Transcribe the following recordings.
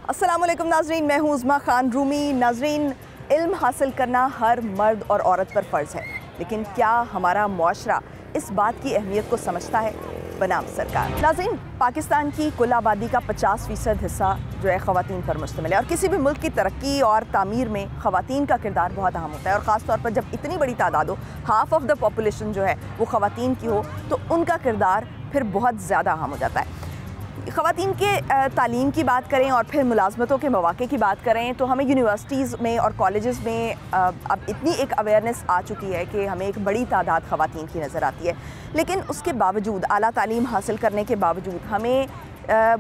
अस्सलाम वालेकुम नाजरीन, मैं हूँ उज़्मा खान रूमी। नाजरीन, इल्म हासिल करना हर मर्द और औरत पर फ़र्ज़ है, लेकिन क्या हमारा मुआशरा इस बात की अहमियत को समझता है? बनाम सरकार। नाज़रीन, पाकिस्तान की कुल आबादी का 50% हिस्सा जो है ख़वातीन पर मुश्तमिल है और किसी भी मुल्क की तरक्की और तामीर में ख़वातीन का किरदार बहुत अहम होता है। और ख़ास तौर पर जब इतनी बड़ी तादाद हो, हाफ़ ऑफ द पॉपुलेशन जो है वो ख़वातीन की हो, तो उनका किरदार फिर बहुत ज़्यादा अहम हो जाता है। ख़वातीन के तालीम की बात करें और फिर मुलाज़मतों के मौक़े की बात करें तो हमें यूनिवर्सिटीज़ में और कॉलेजेस में अब इतनी एक अवेयरनेस आ चुकी है कि हमें एक बड़ी तादाद ख़वातीन की नज़र आती है। लेकिन उसके बावजूद, आला तालीम हासिल करने के बावजूद, हमें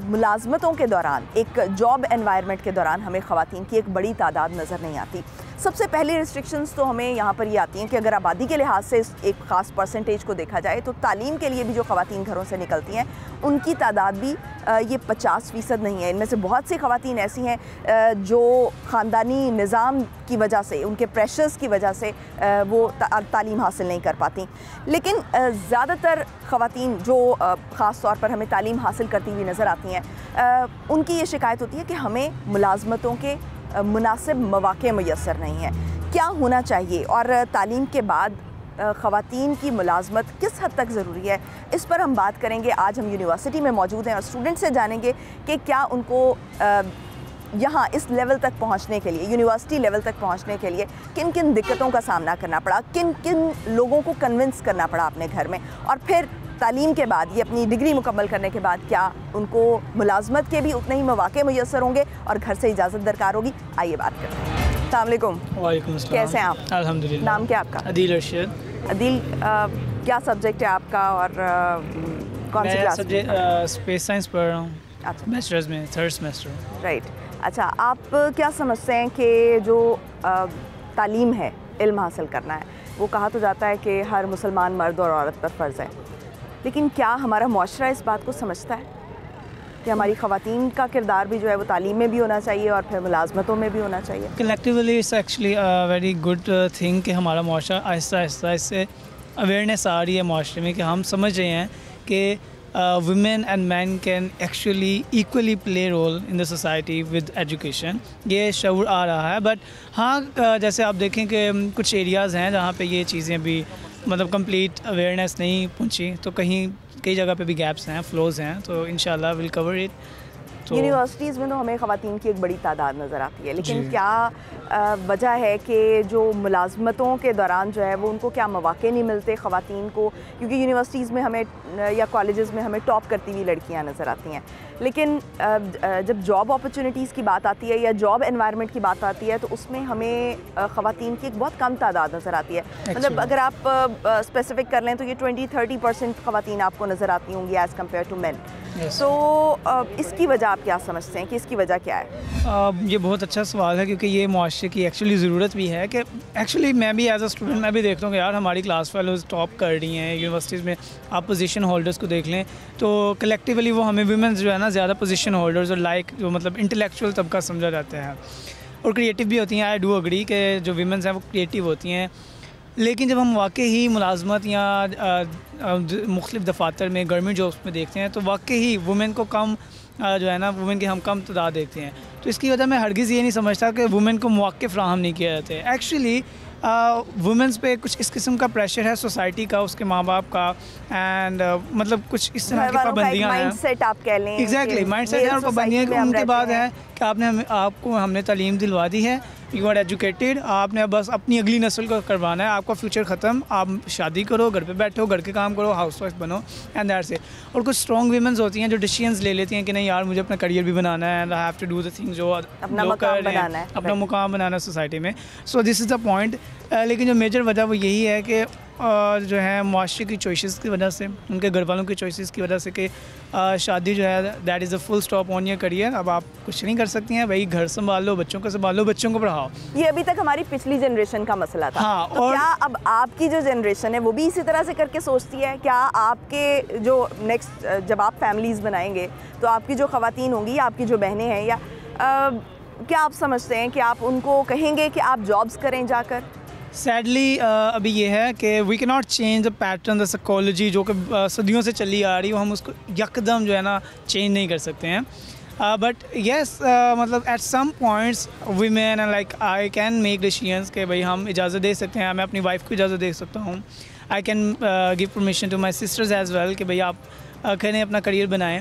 मुलाज़मतों के दौरान, एक जॉब एनवायरनमेंट के दौरान हमें ख़वातीन की एक बड़ी तादाद नज़र नहीं आती। सबसे पहली रिस्ट्रिक्शंस तो हमें यहाँ पर ये आती हैं कि अगर आबादी के लिहाज से एक ख़ास परसेंटेज को देखा जाए तो तालीम के लिए भी जो ख़वातीन घरों से निकलती हैं उनकी तादाद भी ये 50% नहीं है। इनमें से बहुत सी ख़वातीन ऐसी हैं जो ख़ानदानी निज़ाम की वजह से, उनके प्रेशर्स की वजह से वो तालीम हासिल नहीं कर पाती। लेकिन ज़्यादातर ख़वातीन जो ख़ास तौर पर हमें तालीम हासिल करती हुई नज़र आती हैं, उनकी ये शिकायत होती है कि हमें मुलाज़मतों के मुनासिब मौक़े मुयस्सर नहीं है। क्या होना चाहिए और तालीम के बाद ख़वातीन की मुलाज़मत किस हद तक ज़रूरी है, इस पर हम बात करेंगे। आज हम यूनिवर्सिटी में मौजूद हैं और स्टूडेंट से जानेंगे कि क्या उनको यहाँ इस लेवल तक पहुँचने के लिए, यूनिवर्सिटी लेवल तक पहुँचने के लिए किन किन दिक्कतों का सामना करना पड़ा, किन किन लोगों को कन्विंस करना पड़ा अपने घर में, और फिर तालीम के बाद, ये अपनी डिग्री मुकम्मल करने के बाद, क्या उनको मुलाज़मत के भी उतने ही मौक़े मुयस्सर होंगे और घर से इजाज़त दरकार होगी। आइए बात करते हैं। अस्सलाम वालेकुम। वालेकुम अस्सलाम। कैसे हैं आप? अल्हम्दुलिल्लाह। नाम क्या आपका? अदील अर्शद। अदील, क्या सब्जेक्ट है आपका और कौन सी क्लास? सब्जेक्ट स्पेस साइंस पढ़ रहा हूँ। अच्छा, बैचलर्स में 3rd सेमेस्टर। राइट। अच्छा, आप क्या समझते हैं कि जो तालीम है, इल्म हासिल करना है, वो कहा तो जाता है कि हर मुसलमान मर्द और औरत पर फ़र्ज़ है, लेकिन क्या हमारा मुआशरा इस बात को समझता है कि हमारी ख़वातीन का किरदार भी जो है वो तालीम में भी होना चाहिए और फिर मुलाज़मतों में भी होना चाहिए? Collectively it's actually very good thing कि हमारा मुआशरा आहिस्ता आहिस्ता इससे अवेयरनेस आ रही है मुआशरे में, कि हम समझ रहे हैं कि women and men can actually equally play role in the society with education। ये शऊर आ रहा है। बट हाँ, जैसे आप देखें कि कुछ एरियाज़ हैं जहाँ पे ये चीज़ें भी मतलब कंप्लीट अवेयरनेस नहीं पहुँची, तो कई जगह पे भी गैप्स हैं, फ्लोज हैं, तो इंशाल्लाह विल कवर इट। तो यूनिवर्सिटीज़ में तो हमें ख़वातीन की एक बड़ी तादाद नज़र आती है, लेकिन क्या वजह है कि जो मुलाज़मतों के दौरान जो है वो उनको क्या मौक़े नहीं मिलते ख़वातीन को? क्योंकि यूनिवर्सिटीज़ में हमें या कॉलेजेस में हमें टॉप करती हुई लड़कियां नज़र आती हैं, लेकिन जब जॉब अपॉर्चुनिटीज़ की बात आती है या जॉब एनवायरनमेंट की बात आती है तो उसमें हमें ख़वातीन की एक बहुत कम तादाद नज़र आती है। मतलब अगर आप स्पेसिफिक कर लें तो ये 20-30% ख़वातीन आपको नज़र आती होंगी एज़ कम्पेयर टू मेन। तो इसकी वजह आप क्या समझते हैं कि इसकी वजह क्या है? ये बहुत अच्छा सवाल है, क्योंकि ये मुआशरे की एक्चुअली ज़रूरत भी है। कि एक्चुअली मैं भी एज अ स्टूडेंट मैं भी देखता हूँ कि यार हमारी क्लास फेलोज़ टॉप कर रही हैं यूनिवर्सिटीज़ में। आप पोजीशन होल्डर्स को देख लें तो कलेक्टिवली वो हमें वुमेंस जो है ना ज़्यादा पोजीशन होल्डर्स और जो मतलब इंटेलेक्चुअल तबका समझा जाता है और क्रिएटिव भी होती हैं। आई डू अग्री कि जो वुमेंस हैं वो क्रिएटिव होती हैं, लेकिन जब हम वाकई ही मुलाजमत या मुख्तलिफ़ दफातर में, गवर्नमेंट जॉब्स में देखते हैं तो वाकई ही वुमेन को कम जो है ना, वुमेन की हम कम तादाद देखते हैं। तो इसकी वजह मैं हरगिज़ ये नहीं समझता कि वुमेन को मौक़े फ़राहम नहीं किए जाते। एक्चुअली वुमेंस पे कुछ इस किस्म का प्रेशर है सोसाइटी का, उसके माँ बाप का, एंड मतलब कुछ इस तरह की पाबंदियाँ हैं। माइंडसेट आप कह लें। एग्जैक्टली, माइंडसेट है और पाबंदियाँ। उनके बाद है कि आपको हमने तालीम दिलवा दी है, यू आर एजुकेटेड, आपने बस अपनी अगली नस्ल को करवाना है, आपका फ्यूचर ख़त्म, आप शादी करो, घर पे बैठो, घर के काम करो, हाउस वाइफ बनो, एंड दैट्स इट। और कुछ स्ट्रॉन्ग वीमेंस होती हैं जो डिसीजंस ले लेती हैं कि नहीं यार मुझे अपना करियर भी बनाना है, and I have to do the things जो अपना मुकाम बनाना है, अपना मुकाम बनाना है सोसाइटी में। So this is the point. लेकिन जो मेजर वजह वो यही है कि जो है मुआशरे की चॉइसेस की वजह से, उनके घर वालों की चॉइसेस की वजह से कि शादी जो है that is a full stop on your career. अब आप कुछ नहीं कर सकती हैं भाई, घर संभाल लो, बच्चों को संभाल लो, बच्चों को पढ़ाओ। ये अभी तक हमारी पिछली जनरेशन का मसला था। हाँ, तो क्या अब आपकी जो जनरेशन है वो भी इसी तरह से करके सोचती है? क्या आपके जो नेक्स्ट जब आप फैमिलीज़ बनाएंगे तो आपकी जो ख़वातीन होंगी या आपकी जो बहनें हैं, या क्या आप समझते हैं कि आप उनको कहेंगे कि आप जॉब्स करें जाकर? सैडली अभी ये है कि we can not change the pattern, the psychology जो कि सदियों से चली आ रही है, हम उसको यकदम जो है ना चेंज नहीं कर सकते हैं। बट येस मतलब at some points women like I can make decisions कि भाई हम इजाज़त दे सकते हैं, मैं अपनी वाइफ को इजाज़त दे सकता हूँ। I can give permission to my sisters as well कि भाई आप करें, अपना करियर बनाएं।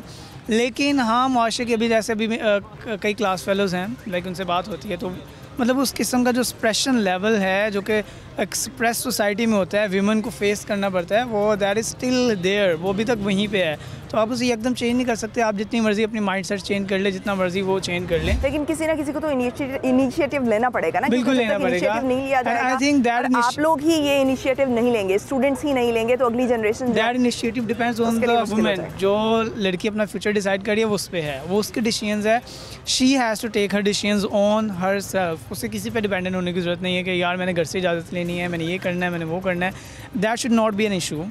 लेकिन हाँ, मुआशरे के अभी जैसे अभी कई क्लास फेलोज़ हैं, लाइक उनसे बात होती है तो मतलब उस किस्म का जो एक्सप्रेशन लेवल है जो कि एक्सप्रेस सोसाइटी में होता है, वीमेन को फेस करना पड़ता है, वो दैट इज़ स्टिल देयर, वो अभी तक वहीं पे है। तो आप उसे एकदम चेंज नहीं कर सकते। आप जितनी मर्जी अपनी माइंडसेट चेंज कर ले, जितना मर्जी वो चेंज कर ले, लेकिन किसी ना किसी को तो इनिशिएटिव लेना पड़ेगा ना। बिल्कुल लेना पड़ेगा। नहीं लिया जाएगा, आई थिंक दैट आप लोग ही ये इनिशिएटिव नहीं लेंगे, स्टूडेंट्स ही नहीं लेंगे, तो अगली generation that initiative depends on the women. जो लड़की अपना फ्यूचर डिसाइड करी है वो उस पर है, वो उसके डिसीजंस है। She has to take her decisions on herself. उसे किसी पे डिपेंडेंट होने की ज़रूरत नहीं है कि यार मैंने घर से इजाज़त लेनी है, मैंने ये करना है, मैंने वो करना है। That should not be an issue.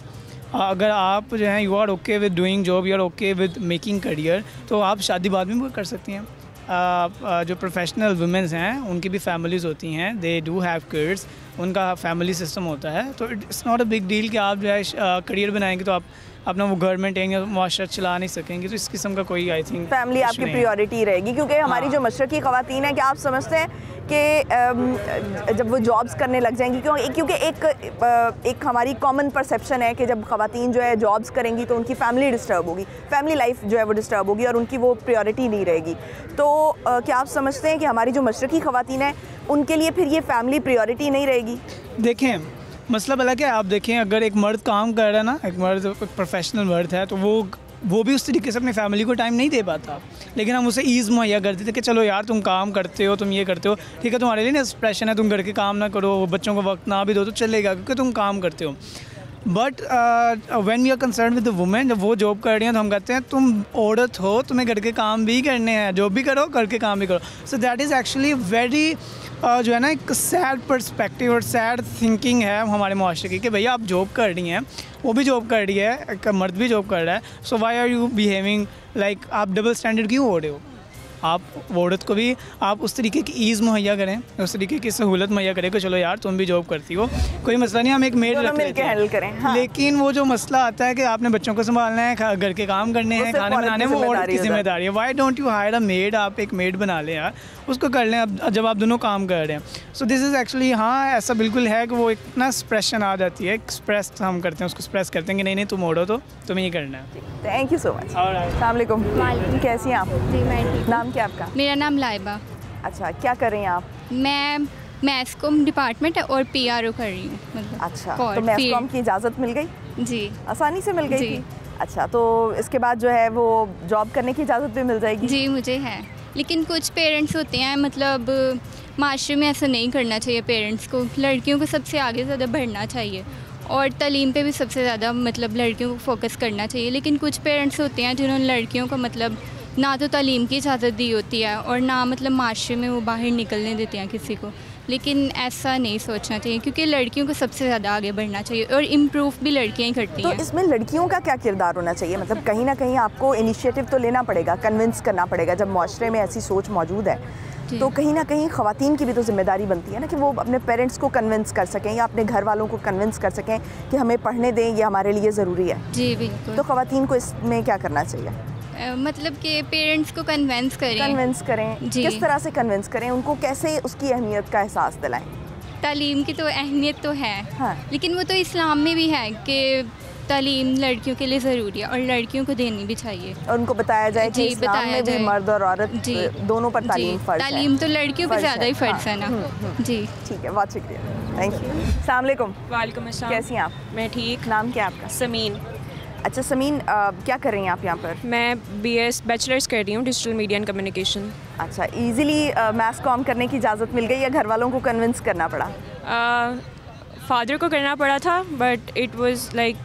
अगर आप जो है you are okay with doing job, you are okay with making career, तो आप शादी बाद में भी कर सकती हैं। जो प्रोफेशनल वुमेन्स हैं उनकी भी फैमिलीज़ होती हैं, दे डू हैव किड्स, उनका फैमिली सिस्टम होता है। तो it's not a big deal कि आप जो है करियर बनाएंगे तो आप अपना वो गवर्नमेंट या मुआशरा चला नहीं सकेंगे। तो इस किस्म का कोई आई थिंक फैमिली आपकी प्रायोरिटी रहेगी, क्योंकि हमारी जो मशरकी ख़वातीन है, क्या आप समझते हैं कि जब वो जॉब्स करने लग जाएंगी, क्योंकि एक हमारी कॉमन परसेप्शन है कि जब ख़वातीन जो है जॉब्स करेंगी तो उनकी फैमिली डिस्टर्ब होगी, फैमिली लाइफ जो है वो डिस्टर्ब होगी और उनकी वो प्रायोरिटी नहीं रहेगी। तो क्या आप समझते हैं कि हमारी जो मशरकी ख़वातीन है उनके लिए फिर ये फैमिली प्रायोरिटी नहीं रहेगी? देखें, मसला भला क्या है, आप देखें अगर एक मर्द काम कर रहा है ना, एक मर्द एक प्रोफेशनल मर्द है, तो वो भी उस तरीके से अपनी फैमिली को टाइम नहीं दे पाता। लेकिन हम उसे ईज़ मुहैया कर देते कि चलो यार तुम काम करते हो, तुम ये करते हो, ठीक है, तुम्हारे लिए ना एक्सप्रेशन है, तुम घर के काम ना करो, बच्चों को वक्त ना भी दो तो चलेगा क्योंकि तुम काम करते हो। But when we are concern with the women, जब वो जॉब कर रही हैं तो हम कहते हैं तुम औरत हो, तुम्हें घर के काम भी करने हैं, जॉब भी करो, घर के काम भी करो। So that is actually very जो है ना एक सैड पर्सपेक्टिव और सैड थिंकिंग है हमारे मुआशरे की कि भैया आप जॉब कर रही हैं, वो भी जॉब कर रही है, एक मर्द भी जॉब कर रहा है, so why are you behaving like, आप डबल स्टैंडर्ड क्यों हो रहे हो? आप औरत को भी आप उस तरीके की ईज़ मुहैया करें, उस तरीके की सहूलत मुहैया करें कि चलो यार तुम भी जॉब करती हो, कोई मसला नहीं, हम एक मेड रख लेते हैं, हैंडल करें। हाँ। लेकिन वो जो मसला आता है कि आपने बच्चों को संभालना है, घर के काम करने हैं, खाने बनाने, वो औरत की जिम्मेदारी है। Why don't you hire a made? आप एक मेड बना लें यार, उसको कर लें अब जब आप दोनों काम कर रहे हैं। सो दिस इज़ एक्चुअली, हाँ ऐसा बिल्कुल है कि वो एक ना एक्सप्रेशन आ जाती है, एक्सप्रेस हम करते हैं, उसको एक्सप्रेस करते हैं कि नहीं तुम औरत हो, तुम्हें ये करना है। Thank you so much. अस्सलाम वालेकुम। कैसी हैं आप? जी मैं ठीक। नाम क्या आपका? मेरा नाम लाइबा। अच्छा, क्या कर रही हैं आप? मैं मैथ्स कॉम डिपार्टमेंट है और पीआरओ कर रही हूँ, मतलब अच्छा, तो मैथ्स कॉम की इजाज़त मिल गई? जी, आसानी से मिल गई जी। थी? अच्छा, तो इसके बाद जो है वो जॉब करने की इजाज़त भी मिल जाएगी? जी मुझे है, लेकिन कुछ पेरेंट्स होते हैं, मतलब माशरे में ऐसा नहीं करना चाहिए। पेरेंट्स को, लड़कियों को सबसे आगे ज़्यादा बढ़ना चाहिए और तालीम पे भी सबसे ज़्यादा मतलब लड़कियों को फोकस करना चाहिए। लेकिन कुछ पेरेंट्स होते हैं जिन्होंने लड़कियों को मतलब ना तो तालीम की इजाज़त दी होती है और ना मतलब माशरे में वो बाहर निकलने देते हैं किसी को। लेकिन ऐसा नहीं सोचना चाहिए क्योंकि लड़कियों को सबसे ज़्यादा आगे बढ़ना चाहिए और इम्प्रूव भी लड़कियाँ ही करती हैं। तो इसमें लड़कियों का क्या किरदार होना चाहिए? मतलब कहीं ना कहीं आपको इनिशिएटिव तो लेना पड़ेगा, कन्विंस करना पड़ेगा। जब माशरे में ऐसी सोच मौजूद है तो कहीं ना कहीं ख़वातीन की भी तो जिम्मेदारी बनती है ना कि वो अपने पेरेंट्स को कन्विंस कर सकें या अपने घर वालों को कन्विंस कर सकें कि हमें पढ़ने दें, ये हमारे लिए ज़रूरी है। जी बिल्कुल। तो ख़वातीन को इसमें क्या करना चाहिए? मतलब कि पेरेंट्स को कन्विंस करें। किस तरह से कन्विंस करें? उनको कैसे उसकी अहमियत का एहसास दिलाएं? तालीम की तो अहमियत तो है, हाँ। लेकिन वो तो इस्लाम में भी है कि तालीम लड़कियों के लिए ज़रूरी है और लड़कियों को देनी भी चाहिए। और उनको बताया जाए कि इस्लाम में भी मर्द और औरत दोनों पर तालीम फ़र्ज़ है। तालीम तो लड़कियों को ज़्यादा ही फ़र्ज़ है ना। जी ठीक है, बहुत शुक्रिया, थैंक यू। अस्सलाम वालेकुम। वालेकुम अस्सलाम। कैसी हैं आप? मैं ठीक। नाम क्या आपका? समीन। अच्छा समीन, क्या कर रही हैं आप यहाँ पर? मैं BS बैचलर्स कर रही हूँ डिजिटल मीडिया एंड कम्युनिकेशन। अच्छा, इजीली मैथ्स कॉम करने की इजाज़त मिल गई या घर वालों को कन्विंस करना पड़ा? फादर को करना पड़ा था बट इट वाज लाइक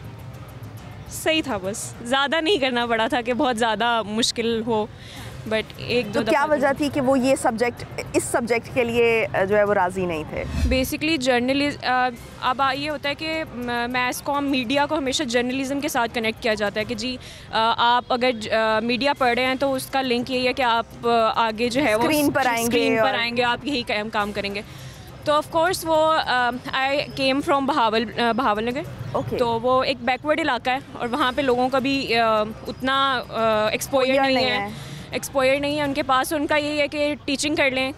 सही था, बस ज़्यादा नहीं करना पड़ा था कि बहुत ज़्यादा मुश्किल हो, बट एक दो तो क्या वजह थी कि वो ये इस सब्जेक्ट के लिए जो है वो राज़ी नहीं थे? बेसिकली अब ये होता है कि मैथ्स कॉम मीडिया को हमेशा जर्नलिज़म के साथ कनेक्ट किया जाता है कि जी आप अगर मीडिया पढ़ रहे हैं तो उसका लिंक यही है कि आप आगे जो है वो स्क्रीन पर आएंगे, आप यही काम करेंगे। तो ऑफ कोर्स वो आई केम फ्रॉम बहावल नगर, तो वो एक बैकवर्ड इलाका है और वहाँ पे लोगों का भी उतना एक्सपोजर नहीं है। एक्सपोजर नहीं है उनके पास। उनका यही है कि टीचिंग कर लें,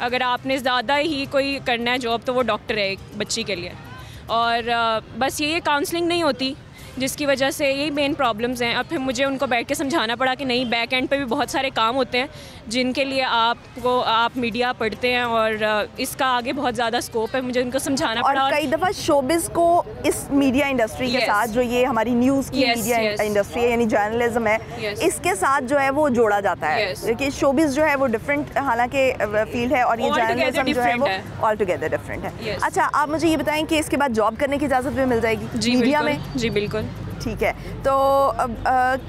अगर आपने ज़्यादा ही कोई करना है जॉब तो वो डॉक्टर है एक बच्ची के लिए। और बस ये काउंसलिंग नहीं होती, जिसकी वजह से यही मेन प्रॉब्लम्स हैं। अब फिर मुझे उनको बैठ के समझाना पड़ा कि नहीं, बैक एंड पे भी बहुत सारे काम होते हैं जिनके लिए आप मीडिया पढ़ते हैं और इसका आगे बहुत ज़्यादा स्कोप है। मुझे उनको समझाना पड़ा। और कई दफ़ा शोबिज़ को इस मीडिया इंडस्ट्री के साथ, जो ये हमारी न्यूज़ की मीडिया इंडस्ट्री है यानी जर्नलिज्म है, इसके साथ जो है वो जोड़ा जाता है। क्योंकि शोबिज़ जो है वो डिफरेंट हालांकि फील्ड है और ये जर्नलिज्म जो है वो ऑल टुगेदर डिफरेंट है। अच्छा, आप मुझे ये बताएं कि इसके बाद जॉब करने की इजाज़त भी मिल जाएगी मीडिया में? जी बिल्कुल। ठीक है, तो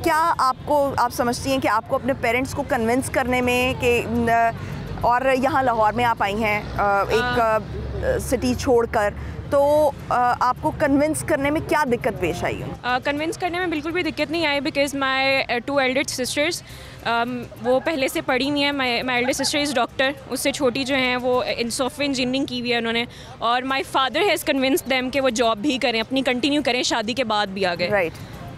क्या आप समझती हैं कि आपको अपने पेरेंट्स को कन्विंस करने में कि और यहाँ लाहौर में आप आई हैं एक सिटी छोड़कर, तो आपको कन्विंस करने में क्या दिक्कत पेश आई? कन्विंस करने में बिल्कुल भी दिक्कत नहीं आई, बिकॉज माई 2 एल्डर सिस्टर्स वो पहले से पढ़ी हुई हैं। My elder sister is doctor, उससे छोटी जो हैं वो इन सॉफ्टवेयर इंजीनियरिंग की हुई है उन्होंने। और my father has convince them कि वो जॉब भी करें, अपनी कंटिन्यू करें, शादी के बाद भी आगे। राइट।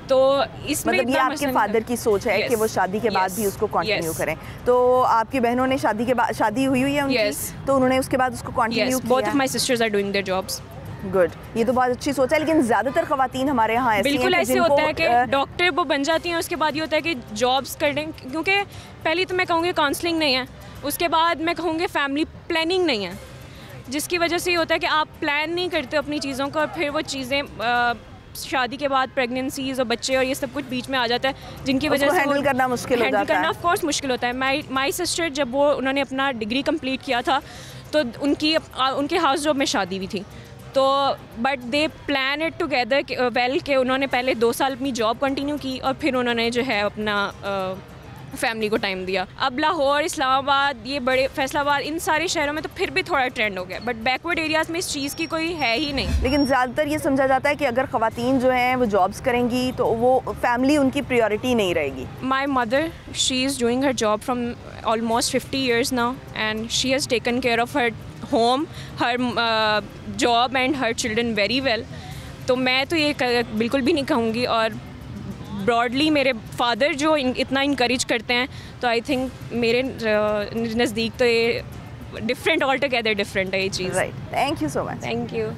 तो इसमें मतलब ये आपके फादर की सोच है कि वो शादी के बाद भी उसको कंटिन्यू करें। तो आपकी बहनों ने शादी के बाद, शादी हुई है उनकी, तो उन्होंने उसके बाद उसको कंटिन्यू किया? Both of my sisters are doing their jobs. Good, ये तो बहुत अच्छी सोच है। लेकिन ज़्यादातर ख़वातीन हमारे यहाँ ऐसी बिल्कुल हैं ऐसे होता है कि डॉक्टर वो बन जाती हैं, उसके बाद ये होता है कि जॉब्स करने, क्योंकि पहली तो मैं कहूँगी काउंसलिंग नहीं है, उसके बाद मैं कहूँगी फैमिली प्लानिंग नहीं है, जिसकी वजह से ये होता है कि आप प्लान नहीं करते अपनी चीज़ों को और फिर वो चीज़ें शादी के बाद प्रेगनेंसीज और बच्चे और ये सब कुछ बीच में आ जाता है, जिनकी वजह से हैंडल करना मुश्किल हो जाता है। हैंडल करना ऑफ कोर्स मुश्किल होता है। माई सिस्टर जब उन्होंने अपना डिग्री कंप्लीट किया था तो उनके हाउस जॉब में शादी भी थी, तो but they plan it together well कि उन्होंने पहले 2 साल अपनी जॉब कंटिन्यू की और फिर उन्होंने जो है अपना फैमिली को टाइम दिया। अब लाहौर, इस्लामाबाद, ये बड़े फैसलाबाद, इन सारे शहरों में तो फिर भी थोड़ा ट्रेंड हो गया, बट बैकवर्ड एरियाज़ में इस चीज़ की कोई है ही नहीं। लेकिन ज़्यादातर ये समझा जाता है कि अगर ख़वातीन जो हैं वो जॉब्स करेंगी तो वो फैमिली उनकी प्रायोरिटी नहीं रहेगी। My mother, she is doing her job from almost 50 years now and she has taken care of her home, her job and her children very well. तो मैं तो ये बिल्कुल भी नहीं कहूँगी। और ब्रॉडली मेरे फादर जो इतना इनकरेज करते हैं, तो आई थिंक मेरे नज़दीक तो ये डिफरेंट, ऑल टुगेदर डिफरेंट है ये चीज़। Right, thank you so much. Thank you.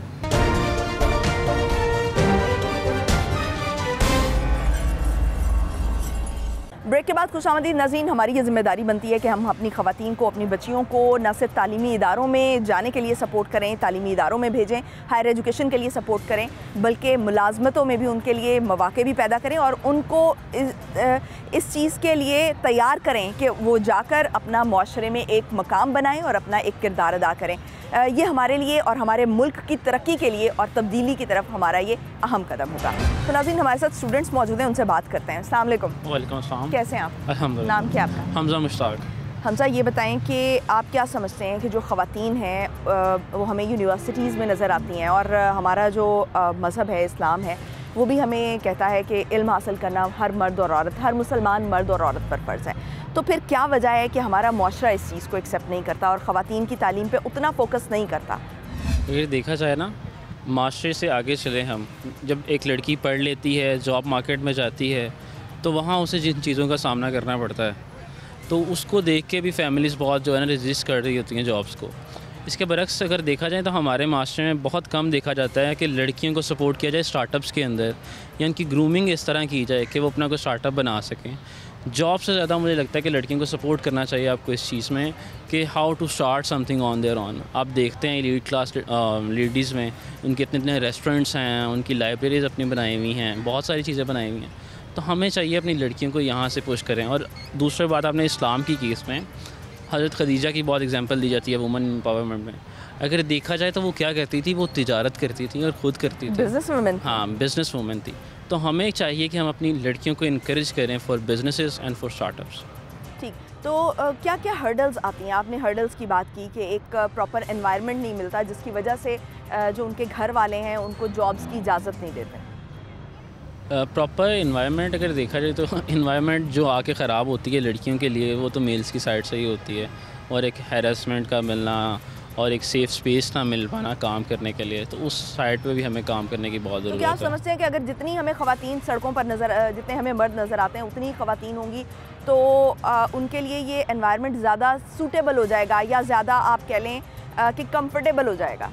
Break के बाद खुशामदीद नाज़रीन, हमारी ये जिम्मेदारी बनती है कि हम अपनी ख़वातीन को, अपनी बच्चियों को न सिर्फ तालीमी इदारों में जाने के लिए सपोर्ट करें, तालीमी इदारों में भेजें, हायर एजुकेशन के लिए सपोर्ट करें, बल्कि मुलाजमतों में भी उनके लिए मौक़े भी पैदा करें और उनको इस चीज़ के लिए तैयार करें कि वो जाकर अपना माशरे में एक मकाम बनाएं और अपना एक किरदार अदा करें। ये हमारे लिए और हमारे मुल्क की तरक्की के लिए और तब्दीली की तरफ हमारा ये अहम कदम होगा। तो नाज़रीन, हमारे साथ स्टूडेंट्स मौजूद हैं, उनसे बात करते हैं। अस्सलाम वालेकुम। वालेकुम अस्सलाम। कैसे हैं आप? अल्हम्दुलिल्लाह। नाम क्या आपका? हमज़ा मुश्ताक। हमज़ा, ये बताएं कि आप क्या समझते हैं कि जो ख़वातीन हैं वो हमें यूनिवर्सिटीज़ में नज़र आती हैं और हमारा जो मज़हब है, इस्लाम है, वो भी हमें कहता है कि इल्म हासिल करना हर मर्द और औरत, हर मुसलमान मर्द और औरत पर फ़र्ज़ है। तो फिर क्या वजह है कि हमारा मुआशरा इस चीज़ को एक्सेप्ट नहीं करता और ख़वातीन की तालीम पे उतना फोकस नहीं करता? अगर देखा जाए ना, माशरे से आगे चले हम, जब एक लड़की पढ़ लेती है, जॉब मार्केट में जाती है, तो वहाँ उसे जिन चीज़ों का सामना करना पड़ता है, तो उसको देख के भी फैमिलीज़ बहुत जो है ना रजिस्ट कर रही होती हैं जॉब्स को। इसके बरक्स अगर देखा जाए तो हमारे माशरे में बहुत कम देखा जाता है कि लड़कियों को सपोर्ट किया जाए स्टार्टअप्स के अंदर, या उनकी ग्रूमिंग इस तरह की जाए कि वो अपना कोई स्टार्टअप बना सकें। जॉब से ज़्यादा मुझे लगता है कि लड़कियों को सपोर्ट करना चाहिए आपको इस चीज़ में कि how to start something on their own. आप देखते हैं एलीट क्लास लेडीज़ में उनके इतने इतने रेस्टोरेंट्स हैं, उनकी लाइब्रेरीज़ अपनी बनाई हुई हैं, बहुत सारी चीज़ें बनाई हुई हैं। तो हमें चाहिए अपनी लड़कियों को यहाँ से पुश करें। और दूसरी बात, आपने इस्लाम की केस में हज़रत खदीजा की बहुत एग्जांपल दी जाती है वुमेन एम्पावरमेंट में। अगर देखा जाए तो वो क्या करती थी, वो तिजारत करती थी और ख़ुद करती थी, बिजनेस वुमेन। हाँ, बिजनेस वुमेन थी। तो हमें चाहिए कि हम अपनी लड़कियों को इनक्रेज करें for businesses and for startups. ठीक, तो क्या क्या हर्डल्स आती हैं? आपने हर्डल्स की बात की कि एक प्रॉपर एनवायरनमेंट नहीं मिलता, जिसकी वजह से जो उनके घर वाले हैं उनको जॉब्स की इजाज़त नहीं देते। प्रॉपर इन्वायरमेंट अगर देखा जाए तो इन्वायरमेंट जो आके ख़राब होती है लड़कियों के लिए, वो तो मेल्स की साइड से ही होती है। और एक हैरेसमेंट का मिलना और एक सेफ़ स्पेस ना मिल पाना काम करने के लिए, तो उस साइड पे भी हमें काम करने की बहुत ज़रूरत है। क्या समझते हैं कि अगर जितनी हमें ख़वातीन सड़कों पर जितने हमें मर्द नज़र आते हैं, उतनी ख़वातीन होंगी तो उनके लिए ये एनवायरनमेंट ज़्यादा सूटेबल हो जाएगा या ज़्यादा आप कह लें कि कंफर्टेबल हो जाएगा?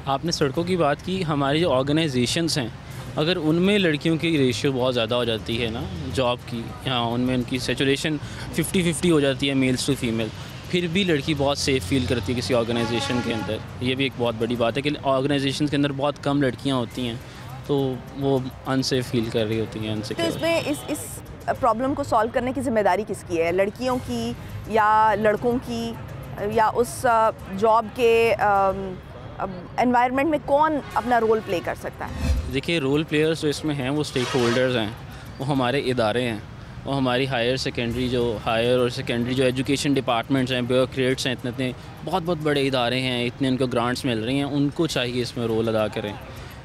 आपने सड़कों की बात की, हमारी जो ऑर्गेनाइजेशंस हैं अगर उनमें लड़कियों की रेशियो बहुत ज़्यादा हो जाती है ना जॉब की, यहाँ उनमें उनकी सैचुरेशन 50-50 हो जाती है मेल्स टू फीमेल, फिर भी लड़की बहुत सेफ़ फील करती है किसी ऑर्गेनाइजेशन के अंदर। ये भी एक बहुत बड़ी बात है कि ऑर्गेनाइजेशन के अंदर बहुत कम लड़कियाँ होती हैं तो वो अनसेफ फील कर रही होती हैं, तो अनसिक्योर। इसमें इस प्रॉब्लम को सॉल्व करने की जिम्मेदारी किसकी है, लड़कियों की या लड़कों की, या उस जॉब के एनवायरनमेंट में कौन अपना रोल प्ले कर सकता है? देखिए, रोल प्लेयर्स जो इसमें हैं वो स्टेक होल्डर्स हैं, वो हमारे इदारे हैं, वो हमारी हायर और सेकेंडरी जो एजुकेशन डिपार्टमेंट्स हैं, ब्यूरोक्रेट्स हैं, इतने बहुत बड़े इदारे हैं, इतने उनको ग्रांट्स मिल रही हैं, उनको चाहिए इसमें रोल अदा करें।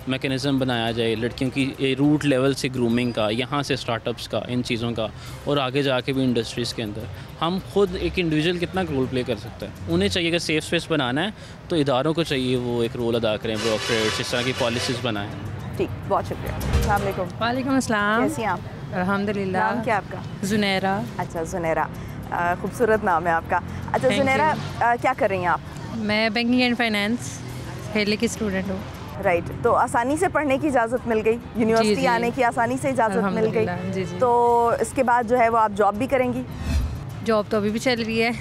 मैकेनिज़्म बनाया जाए लड़कियों की रूट लेवल से ग्रूमिंग का, यहाँ से स्टार्टअप्स का, इन चीज़ों का, और आगे जाके भी इंडस्ट्रीज़ के अंदर। हम खुद एक इंडिविजुअल कितना रोल प्ले कर सकता है, उन्हें चाहिए कि सेफ स्पेस बनाना है तो इदारों को चाहिए वो एक रोल अदा करें, ब्यूरोक्रेट्स इस तरह की पॉलिसीज़ बनाएं। ठीक, बहुत शुक्रिया। अस्सलाम वालेकुम। वालेकुम अस्सलाम। कैसी हैं आप? अल्हम्दुलिल्लाह। नाम क्या आपका? जुनैरा। अच्छा, जुनैरा, खूबसूरत नाम है आपका। अच्छा जुनैरा, क्या कर रही हैं आप? मैं बैंकिंग एंड फाइनेंस हेले की स्टूडेंट हूँ। राइट, तो आसानी से पढ़ने की इजाज़त मिल गई, यूनिवर्सिटी आने की आसानी से इजाज़त मिल गई, जी। तो इसके बाद जो है वो आप जॉब भी करेंगी? जॉब तो अभी भी चल रही है।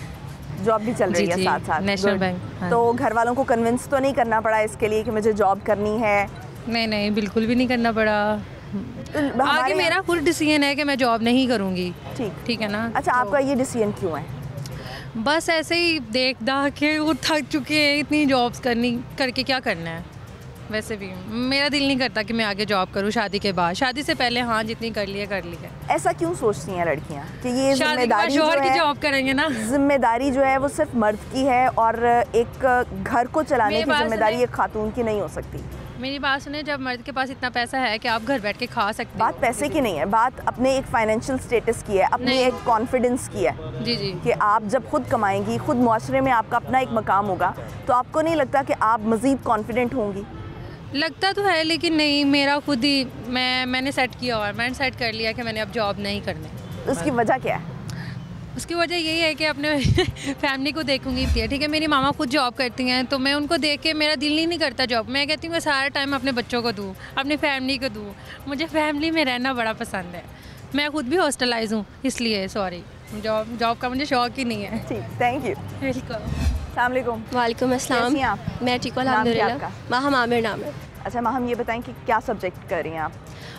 जॉब भी चल रही है साथ साथ? National bank. तो घर वालों को कन्विंस तो नहीं करना पड़ा इसके लिए कि मुझे जॉब करनी है? नहीं, बिल्कुल भी नहीं करना पड़ा। आगे मेरा खुद डिसीजन है कि मैं जॉब नहीं करूँगी। ठीक है ना। अच्छा, आपका ये डिसीजन क्यों है? बस ऐसे ही देख दाख के वो थक चुके हैं, इतनी जॉब्स करके क्या करना है। वैसे भी मेरा दिल नहीं करता कि मैं आगे जॉब करूं शादी के बाद। शादी से पहले हाँ जितनी कर ली है। ऐसा क्यों सोचती हैं लड़कियां कि ये जिम्मेदारी शोहर की जॉब करेंगे ना? जिम्मेदारी जो है वो सिर्फ मर्द की है और एक घर को चलाने की जिम्मेदारी एक खातून की नहीं हो सकती। मेरी बात सुने, जब मर्द के पास इतना पैसा है कि आप घर बैठ के खा सकते हैं। बात पैसे की नहीं है, बात अपने एक फाइनेंशियल स्टेटस की है, अपनी एक कॉन्फिडेंस की है। जी कि आप जब खुद कमाएंगी, खुद मुआशरे में आपका अपना एक मकाम होगा, तो आपको नहीं लगता कि आप मज़ीद कॉन्फिडेंट होंगी? लगता तो है, लेकिन नहीं, मेरा खुद ही मैंने सेट किया और मैंने सेट कर लिया कि मैंने अब जॉब नहीं करनी। उसकी वजह क्या है? उसकी वजह यही है कि अपने फैमिली को देखूंगी। ठीक है, मेरी मामा खुद जॉब करती हैं, तो मैं उनको देख के मेरा दिल ही नहीं करता जॉब। मैं कहती हूँ मैं सारा टाइम अपने बच्चों को दूँ, अपनी फैमिली को दूँ। मुझे फैमिली में रहना बड़ा पसंद है। मैं खुद भी हॉस्टलाइज हूँ, इसलिए सॉरी, जॉब का मुझे शौक ही नहीं है। ठीक, थैंक यू। वेलकम। वालेकुम अस्सलाम। मैं ठीक हूँ अल्हम्दुलिल्लाह। माहम आमिर नाम है। अच्छा माहम, ये बताएं कि क्या सब्जेक्ट कर रही हैं आप?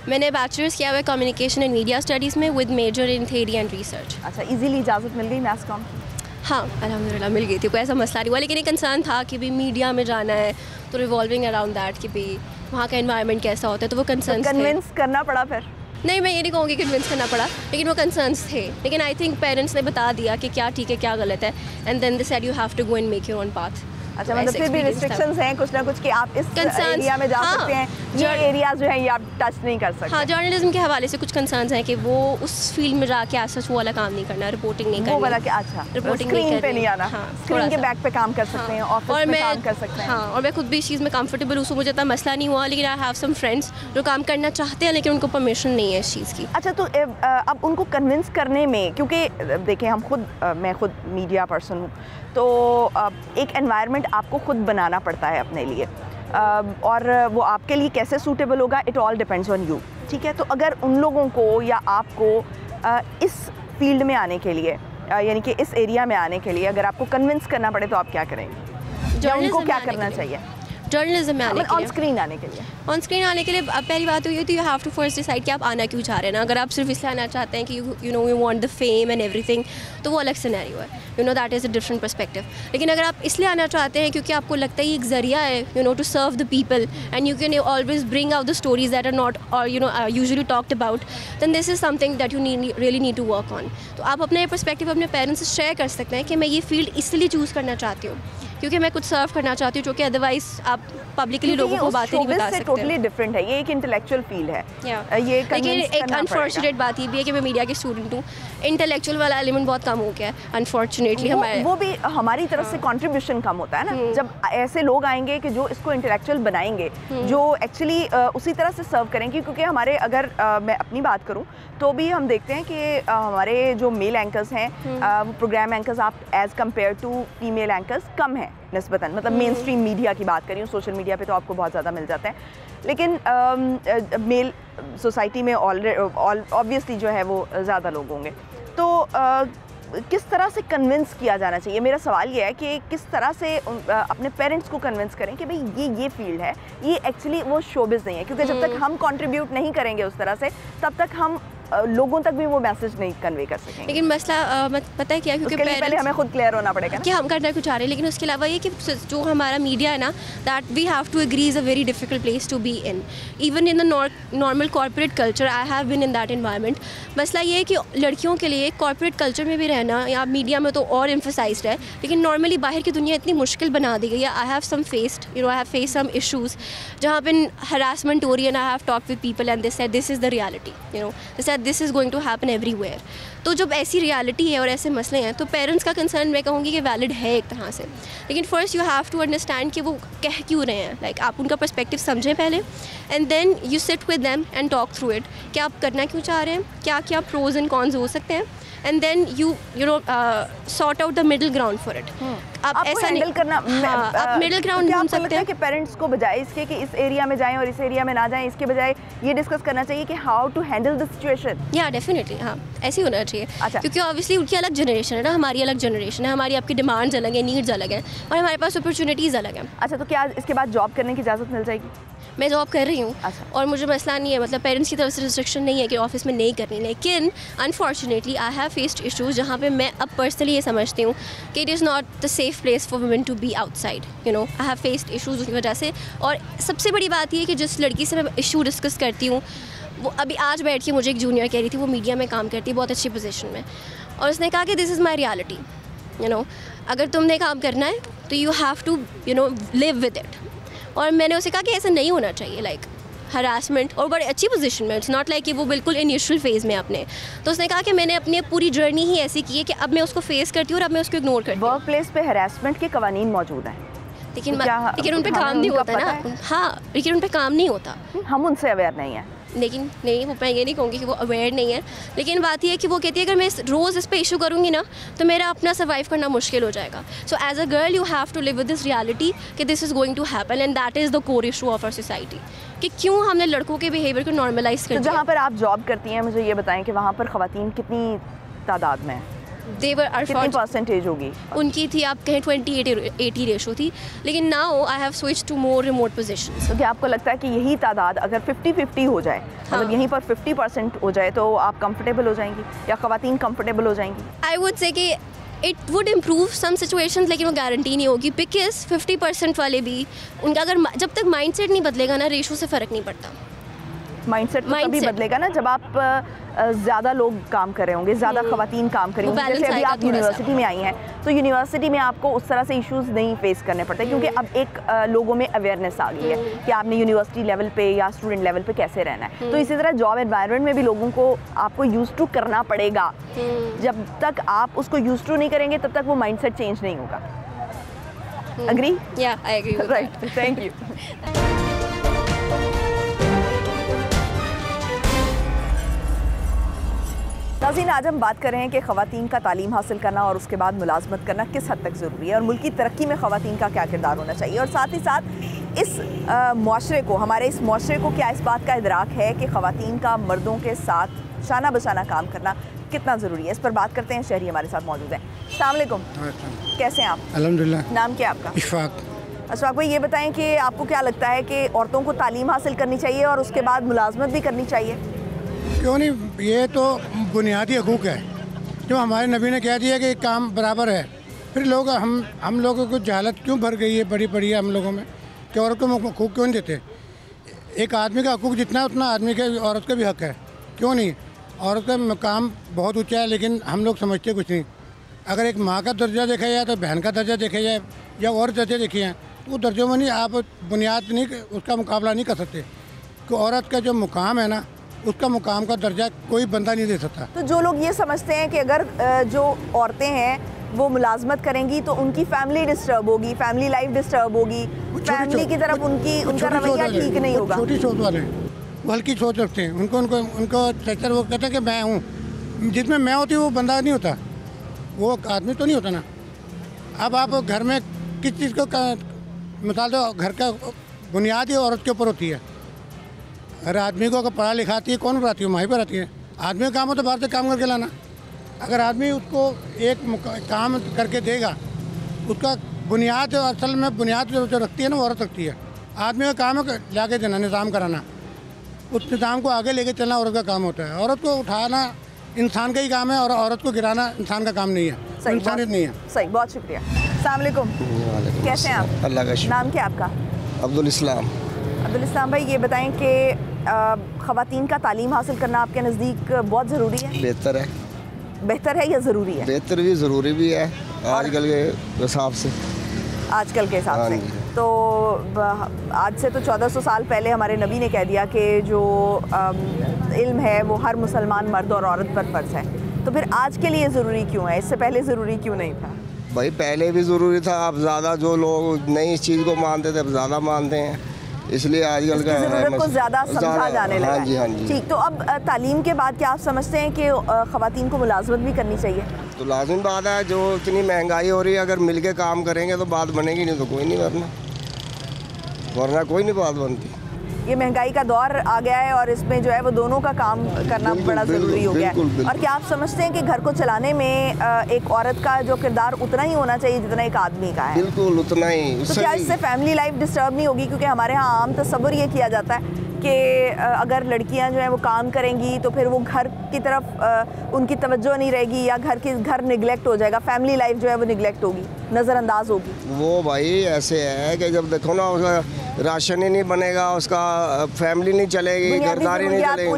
मैंने बैचलर्स किया हुआ है कम्युनिकेशन एंड मीडिया स्टडीज़ में with major in theory and research. अच्छा, इजीली इजाज़त मिल गई मैथ्स कॉम? हाँ अल्हम्दुलिल्लाह मिल गई थी, कोई ऐसा मसला नहीं हुआ। लेकिन एक कंसर्न था कि भाई मीडिया में जाना है तो रिवॉल्विंग अराउंड दैट कि भाई वहाँ का एनवायरनमेंट कैसा होता है, तो वो कंसर्न कन्विंस करना पड़ा फिर? नहीं, मैं ये नहीं कहूँगी कन्विंस करना पड़ा, लेकिन वो कंसर्न्स थे। लेकिन आई थिंक पेरेंट्स ने बता दिया कि क्या ठीक है क्या गलत है, and then they said you have to go and make your own path. अच्छा, मतलब फिर भी रिस्ट्रिक्शंस हैं कुछ ना कुछ कि आप इस एरिया में जा सकते हैं, ये एरियाज जो हैं ये आप टच नहीं कर सकते? हाँ, जर्नलिज्म के हवाले से कुछ कंसर्न्स हैं कि वो उस फील्ड में जाके ऐसा वो वाला काम नहीं करना, रिपोर्टिंग नहीं करनी। वो वाला क्या? अच्छा, रिपोर्टिंग स्क्रीन पे नहीं आना। हाँ, स्क्रीन के बैक पे काम कर सकते हैं, ऑफिस में काम कर सकते हैं। हाँ, और मैं खुद भी इस चीज़ में कंफर्टेबल हूँ, मुझे इतना मसला नहीं हुआ। लेकिन आई हैव सम फ्रेंड्स जो काम करना चाहते हैं लेकिन उनको परमिशन नहीं है इस चीज़ की। अच्छा, तो अब उनको कन्विंस करने में, क्योंकि देखें मैं खुद मीडिया पर्सन हूँ, तो एक एनवायरनमेंट आपको खुद बनाना पड़ता है अपने लिए, और वो आपके लिए कैसे सूटेबल होगा, it all depends on you. ठीक है, तो अगर उन लोगों को या आपको इस फील्ड में आने के लिए, यानी कि इस एरिया में आने के लिए अगर आपको कन्विंस करना पड़े तो आप क्या करेंगे, या उनको क्या करना चाहिए? जर्नलिज्म में आने के लिए, ऑन स्क्रीन आने के लिए? ऑन स्क्रीन आने के लिए पहली बात तो ये होती है, you have to first decide कि आप आना क्यों चाह रहे हैं ना। अगर आप सिर्फ इसलिए आना चाहते हैं कि you know you want the fame and everything, तो वो अलग सिनेरियो है, you know that is a different perspective. लेकिन अगर आप इसलिए आना चाहते हैं क्योंकि आपको लगता है ये एक ज़रिया है, you know, to serve the people and you can always bring out the stories that are not और you know usually talked about, then this is something that you really need to work on. तो आप अपने perspective अपने parents से share कर सकते हैं कि मैं ये फील्ड इसलिए चूज़ करना चाहती हूँ क्योंकि मैं कुछ सर्व करना चाहती हूँ जो कि अदरवाइज आप पब्लिकली लोगों को बातें नहीं बता सकते। टोटली डिफरेंट है, ये एक इंटेलेक्चुअल फील्ड है। ये लेकिन एक अनफॉर्चुनेट बात ये भी है कि मैं मीडिया की स्टूडेंट हूँ, इंटेलेक्चुअल वाला एलिमेंट बहुत कम हो गया है अनफॉर्चुनेटली हमारे। वो भी हमारी तरफ से कंट्रीब्यूशन कम होता है ना, जब ऐसे लोग आएंगे कि जो इसको इंटेलेक्चुअल बनाएंगे, जो एक्चुअली उसी तरह से सर्व करेंगे। क्योंकि हमारे अगर मैं अपनी बात करूँ तो भी हम देखते हैं कि हमारे जो मेल एंकर्स हैं, वो प्रोग्राम एंकर्स आप as compared to female anchors कम हैं निस्बतन। मतलब मेन स्ट्रीम मीडिया की बात करी हूँ, सोशल मीडिया पे तो आपको बहुत ज़्यादा मिल जाते हैं, लेकिन मेल सोसाइटी में ऑब्वियसली जो है वो ज़्यादा लोग होंगे। तो किस तरह से कन्विंस किया जाना चाहिए? मेरा सवाल ये है कि किस तरह से अपने पेरेंट्स को कन्विंस करें कि भाई ये फील्ड है, ये एक्चुअली वो शोबिज़ नहीं है। क्योंकि जब तक हम कंट्रीब्यूट नहीं करेंगे उस तरह से, तब तक हम लोगों तक भी वो मैसेज नहीं कन्वे कर सकेंगे। लेकिन मसला पता है क्या, क्योंकि पहले हमें खुद क्लियर होना पड़ेगा कि हम करना कुछ आ रहे हैं, लेकिन उसके अलावा ये कि जो हमारा मीडिया है ना, that we have to agree is a very difficult place to be in. Even in the normal corporate culture, I have been in that environment. मसला ये है कि लड़कियों के लिए कॉर्पोरेट कल्चर में भी रहना, या मीडिया में तो और एम्फसाइज्ड है, लेकिन नॉर्मली बाहर की दुनिया इतनी मुश्किल बना दी गई है। I have some faced, I have face some issues जहाँ पे हरासमेंट हो रही है, and I have talk with people and they said this is the reality, they said this is going to happen everywhere. तो जब ऐसी reality है और ऐसे मसले हैं, तो पेरेंट्स का कंसर्न मैं कहूँगी कि वैलिड है एक तरह से। लेकिन first you have to understand कि वो कह क्यों रहे हैं। लाइक आप उनका पर्सपेक्टिव समझें पहले, and then you sit with them and talk through it कि आप करना क्यों चाह रहे हैं, क्या क्या प्रोज एंड कॉन्स हो सकते हैं, and then you know sort out the middle ground for it. आप ऐसा नहीं करना, आप मिडिल ग्राउंड ढूंढ सकते हैं कि पेरेंट्स को बजाय इसके कि इस एरिया में जाएं और इस एरिया में ना जाएं, इसके बजाय ये डिस्कस करना चाहिए कि how to handle the situation. या डेफिनेटली हाँ, ऐसे ही होना चाहिए। अच्छा। क्योंकि ऑब्वियसली उनकी अलग जनरेशन है ना, हमारी अलग जनरेशन है, हमारी आपकी डिमांड्स अलग है, नीड्स अलग है, और हमारे पास अपॉर्चुनिटीज़ अलग हैं। अच्छा, तो क्या इसके बाद जॉब करने की इजाज़त मिल जाएगी? मैं जॉब कर रही हूँ। अच्छा। और मुझे मसला नहीं है, मतलब पेरेंट्स की तरफ से रिस्ट्रिक्शन नहीं है कि ऑफिस में नहीं करनी, लेकिन unfortunately I have faced issues जहाँ पे मैं अब पर्सनली ये समझती हूँ कि it is not the safe place for women to be outside. I have faced issues उसकी वजह से। और सबसे बड़ी बात ये है कि जिस लड़की से मैं इशू डिस्कस करती हूँ, वो अभी आज बैठ के मुझे एक जूनियर कह रही थी, वो मीडिया में काम करती है, बहुत अच्छी पोजीशन में, और उसने कहा कि दिस इज़ माई रियलिटी। अगर तुमने काम करना है तो you have to live with it. और मैंने उसे कहा कि ऐसा नहीं होना चाहिए, लाइक हरासमेंट, और बड़ी अच्छी पोजीशन में, इट्स नॉट लाइक कि वो बिल्कुल इनिशियल फेज़ में अपने। तो उसने कहा कि मैंने अपनी पूरी जर्नी ही ऐसी की है कि अब मैं उसको फेस करती हूँ और अब मैं उसको इग्नोर करती हूँ। वर्क प्लेस पे हरासमेंट के कवानीन मौजूद हैं, लेकिन उन पर काम नहीं होता ना। हाँ, लेकिन उन पर काम नहीं होता, हम उनसे अवेयर नहीं हैं। लेकिन नहीं, वो मैं ये नहीं कहूँगी कि वो अवेयर नहीं है, लेकिन बात ये है कि वो कहती है अगर मैं रोज़ इस पे इशू करूँगी ना, तो मेरा अपना सर्वाइव करना मुश्किल हो जाएगा। So as a girl you have to live with this reality कि this is going to happen, and that is the core issue of our society कि क्यों हमने लड़कों के बिहेवियर को नॉर्मलाइज कर दिया। जहाँ पर आप जॉब करती हैं, मुझे ये बताएं कि वहाँ पर ख़वातीन कितनी तादाद में हैं? कितनी परसेंटेज होगी उनकी? थी आप कहें 20-80 रेशो थी, लेकिन now I have switch to more remote positions. तो क्या आपको लगता है कि यही तादाद अगर 50-50 हो जाए, मतलब यहीं पर 50% हो जाए, तो आप कंफर्टेबल हो जाएंगी या ख़वातीन कंफर्टेबल हो जाएंगी? आई वुड से कि it would improve some situations, लेकिन वो गारंटी नहीं होगी, बिकॉज 50% वाले भी उनका अगर जब तक माइंडसेट नहीं बदलेगा ना, रेशो से फ़र्क नहीं पड़ता। माइंडसेट तो तभी बदलेगा ना जब आप ज़्यादा लोग काम कर रहे होंगे, ज़्यादा ख़वातीन काम कर रही होंगी। जैसे अभी आप यूनिवर्सिटी में आई हैं, तो यूनिवर्सिटी में आपको उस तरह से इश्यूज़ नहीं फेस करने पड़ते, क्योंकि अब एक लोगों में अवेयरनेस आ गई है कि आपने यूनिवर्सिटी लेवल पे या स्टूडेंट लेवल पे कैसे रहना है। तो इसी तरह जॉब एनवायरनमेंट में भी लोगों को आपको यूज़ टू करना पड़ेगा। जब तक आप उसको यूज़ टू नहीं करेंगे, तब तक वो माइंडसेट चेंज नहीं होगा। अग्री? या I agree. Right, thank you. नाज़रीन, आज हम बात कर रहे हैं कि ख़वातीन का तालीम हासिल करना और उसके बाद मुलाजमत करना किस हद तक ज़रूरी है, और मुल्क की तरक्की में ख़वातीन का क्या किरदार होना चाहिए, और साथ ही साथ इस मुआशरे को, हमारे इस मुआशरे को क्या इस बात का इदराक है कि ख़वातीन का मर्दों के साथ शाना बशाना काम करना कितना ज़रूरी है। इस पर बात करते हैं, शहरी हमारे साथ मौजूद हैं। अस्सलाम वालेकुम, कैसे हैं आप? अल्हम्दुलिल्लाह। नाम क्या है आपका? इशफाक। अशफाक भाई, ये बताएं कि आपको क्या लगता है कि औरतों को तालीम हासिल करनी चाहिए और उसके बाद मुलाजमत भी करनी चाहिए? क्यों नहीं, ये तो बुनियादी हकूक़ है जो हमारे नबी ने कह दिया कि काम बराबर है। फिर लोग हम लोगों को जहालत क्यों भर गई है बड़ी बड़ी हम लोगों में कि औरत को हकूक़ क्यों नहीं देते? एक आदमी का हकूक़ जितना उतना आदमी का औरत का भी हक़ है। क्यों नहीं? औरत का मकाम बहुत ऊँचा है, लेकिन हम लोग समझते कुछ नहीं। अगर एक माँ का दर्जा देखा जाए तो बहन का दर्जा देखा जाए या और दर्जे देखे जाए तो वो दर्जों में नहीं आप बुनियाद नहीं उसका मुकाबला नहीं कर सकते कि औरत का जो मुकाम है ना उसका मुकाम का दर्जा कोई बंदा नहीं दे सकता। तो जो लोग ये समझते हैं कि अगर जो औरतें हैं वो मुलाजमत करेंगी तो उनकी फैमिली डिस्टर्ब होगी, फैमिली लाइफ डिस्टर्ब होगी, फैमिली की तरफ उनका रवैया ठीक नहीं होगा। छोटी सोच वाले वो हल्की सोच रखते हैं, उनको स्ट्रक्चर वो कहते हैं कि मैं हूँ, जिसमें मैं होती हूँ वो बंदा नहीं होता, वो आदमी तो नहीं होता ना। अब आप घर में किस चीज़ को मिसाल दो, घर का बुनियाद ही औरत के ऊपर होती है। अगर आदमी को अगर पढ़ा लिखाती है कौन पढ़ाती है? माँ ही पढ़ाती है। आदमी का काम हो तो बाहर से काम करके लाना। अगर आदमी उसको एक काम करके देगा, उसका बुनियाद असल में बुनियाद जो रखती है ना वो औरत रखती है। आदमी का काम है लाके देना, निज़ाम कराना, उस निज़ाम को आगे लेके चलना औरत का काम होता है। औरत को उठाना इंसान का ही काम है और औरत को गिराना इंसान का काम नहीं है, इंसानियत नहीं है। सही, बहुत शुक्रिया। अस्सलाम वालेकुम, कैसे हैं आप? अल्लाह का शुक्र। नाम क्या आपका? अब्दुल इस्लाम। अब्दुल इस्लाम भाई, ये बताएं कि ख़वातीन का तालीम हासिल करना आपके नज़दीक बहुत ज़रूरी है? बेहतर है। बेहतर है या ज़रूरी है? बेहतर भी ज़रूरी भी है आजकल के हिसाब से। आजकल के हिसाब से तो आज से तो 1400 साल पहले हमारे नबी ने कह दिया कि जो इल्म है वो हर मुसलमान मर्द और औरत पर फ़र्ज़ है। तो फिर आज के लिए ज़रूरी क्यों है? इससे पहले ज़रूरी क्यों नहीं था? भाई पहले भी ज़रूरी था, अब ज़्यादा जो लोग नई इस चीज़ को मानते थे अब ज़्यादा मानते हैं, इसलिए आजकल का ज़रूरत को ज़्यादा समझा जाने लगा। हाँ जी, हाँ जी। ठीक, तो अब तालीम के बाद क्या आप समझते हैं कि ख़वातीन को मुलाजमत भी करनी चाहिए? तो लाजिम बात है, जो इतनी महंगाई हो रही है अगर मिल के काम करेंगे तो बात बनेगी, नहीं तो कोई नहीं वरना कोई नहीं बात बनती। ये महंगाई का दौर आ गया है और इसमें जो है वो दोनों का काम करना बड़ा ज़रूरी हो गया है। और क्या आप समझते हैं कि घर को चलाने में एक औरत का जो किरदार उतना ही होना चाहिए जितना एक आदमी का है? बिल्कुल उतना ही। तो क्या इससे फैमिली लाइफ डिस्टर्ब नहीं होगी? क्योंकि हमारे यहाँ आम तस्वुर ये किया जाता है कि अगर लड़कियां जो है वो काम करेंगी तो फिर वो घर की तरफ उनकी तवज्जो नहीं रहेगी या घर निगलेक्ट हो जाएगा, फैमिली लाइफ जो है वो निगलेक्ट होगी, नज़रअंदाज होगी। वो भाई ऐसे है कि जब देखो ना उसका राशन ही नहीं बनेगा, उसका फैमिली नहीं चलेगी, घरदारी नहीं चलेगी,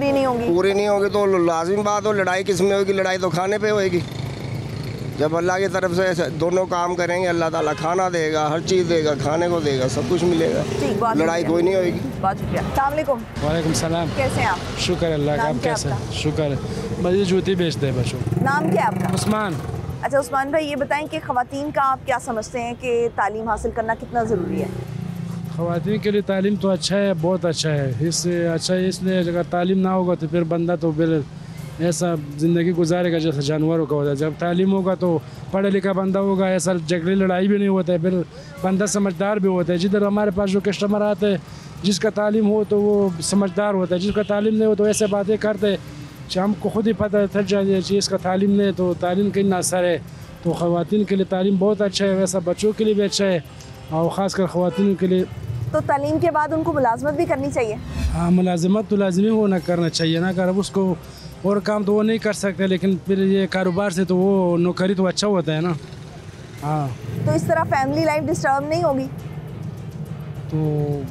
पूरी नहीं होगी तो लाजिम बात हो लड़ाई किस में होगी? लड़ाई तो खाने पे होगी। जब अल्लाह की तरफ से दोनों काम करेंगे अल्लाह ताला खाना देगा, हर चीज़ देगा, खाने को देगा, सब कुछ मिलेगा, लड़ाई कोई नहीं होगी। बहुत शुक्रिया। अस्सलाम वालेकुम। वालेकुम सलाम। कैसे हैं आप? शुक्र अल्लाह का। आप कैसे? शुक्र है। बस ये जूती बेचते हैं बच्चों। नाम क्या है आपका? उस्मान। अच्छा उस्मान भाई, ये बताएं कि ख़वातीन का आप क्या समझते हैं कि तालीम हासिल करना कितना ज़रूरी है? ख़वातीन के लिए तालीम तो अच्छा है, बहुत अच्छा है। इससे अच्छा है इसलिए अगर तालीम ना होगा तो फिर बंदा तो फिर ऐसा ज़िंदगी गुजारेगा जैसा जानवरों का होता है। जब तालीम होगा तो पढ़ा लिखा बंदा होगा, ऐसा झगड़ी लड़ाई भी नहीं होता है, फिर बंदा समझदार भी होता है। जिधर हमारे पास जो कस्टमर आते हैं जिसका तालीम हो तो वो समझदार होता है, जिसका तालीम नहीं हो तो ऐसे बातें करते हमको खुद ही पता चल जाती है चीज़ का तालीम नहीं तो तालीम कितना असर है। तो ख़वातीन के लिए तालीम बहुत अच्छा है, वैसा बच्चों के लिए भी अच्छा है और ख़ासकर ख़वातीन के लिए। तो तालीम के बाद उनको मुलाजमत भी करनी चाहिए? हाँ, मुलाजमत तो लाजमी होना करना चाहिए ना। अगर उसको और काम तो वो नहीं कर सकते, लेकिन फिर ये कारोबार से तो वो नौकरी तो अच्छा होता है ना। हाँ, तो इस तरह फैमिली लाइफ डिस्टर्ब नहीं होगी? तो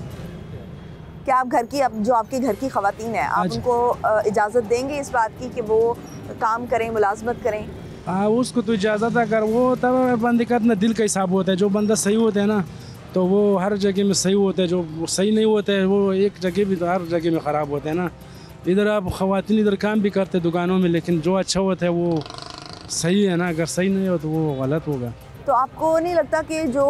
क्या आप घर की जो आपके घर की ख़वातीन है आप उनको इजाज़त देंगे इस बात की कि वो काम करें, मुलाजमत करें? हाँ, उसको तो इजाज़त है। अगर वो तब बंदे का अपना दिल का हिसाब होता है, जो बंदा सही होता है ना तो वो हर जगह में सही होता है, जो सही नहीं होता है वो एक जगह भी तो हर जगह में ख़राब होता है ना। इधर आप ख़वातीन इधर काम भी करते दुकानों में, लेकिन जो अच्छा होता है वो सही है ना, अगर सही नहीं हो तो वो गलत होगा। तो आपको नहीं लगता कि जो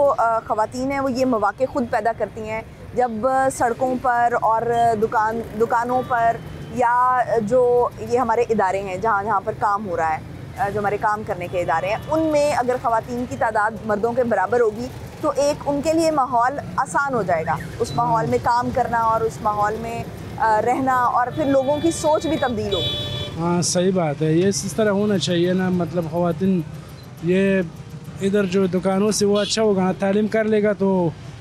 ख़वातीन हैं वो ये मौक़े ख़ुद पैदा करती हैं जब सड़कों पर और दुकानों पर या जो ये हमारे इदारे हैं जहाँ पर काम हो रहा है, जो हमारे काम करने के इदारे हैं, उनमें अगर ख़वातीन की तादाद मर्दों के बराबर होगी तो एक उनके लिए माहौल आसान हो जाएगा, उस माहौल में काम करना और उस माहौल में रहना, और फिर लोगों की सोच भी तब्दील होगी। हाँ, सही बात है, ये इस तरह होना चाहिए ना। मतलब ख़वातीन ये इधर जो दुकानों से वो अच्छा होगा ना, तालीम कर लेगा तो